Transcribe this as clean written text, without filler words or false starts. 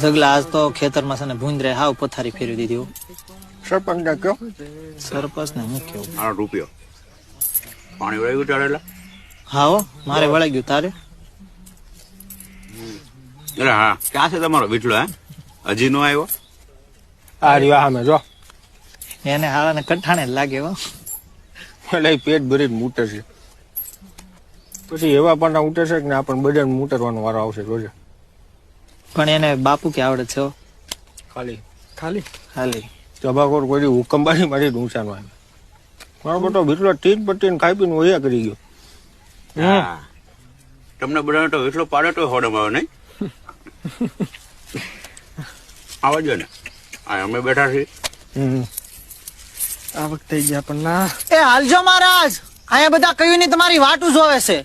જગલા આજ તો ખેતરમાં છે ને ભૂંદરે હાવ પથારી ફેરવી દીધી હો. સરપંચ ને કયો સરપંચ ને હું કેવું? 8 રૂપિયો પાણી વળી ગયું ચાલે. હા હો, મારે વળાઈ ગયું. તારે? એટલે હા, ક્યાં છે તમારો વિઠલો? હજી નો આવ્યો? આ રહ્યો સામે જો. એને હારા ને કઠાણે જ લાગે હો. એટલે પેટ ભરીને મૂટર છે. પછી એવા પણ ઉતર છે કે ને આપણને બધાને મૂતરવાનો વારો આવશે રોજે. પણ એને બાપુ કે આવડે છે હો. ખાલી ખાલી ખાલી જબાકોર કોઈ હુકમ બારી મારી ઊંચા નો આવે. મારો બેટો વિઠલો ટીટ પટ્ટીને ખાઈ પીને વયા કરી ગયો. હા, તમને બધાને તો વિઠલો પાડે તો હોડમ આવે નહીં? આવજો ને, અમે બેઠા છીએ. આ વખતે ગયા પણ ના. એ હાલજો મહારાજ, અહીંયા બધા કયું ની તમારી વાટું જોવે છે.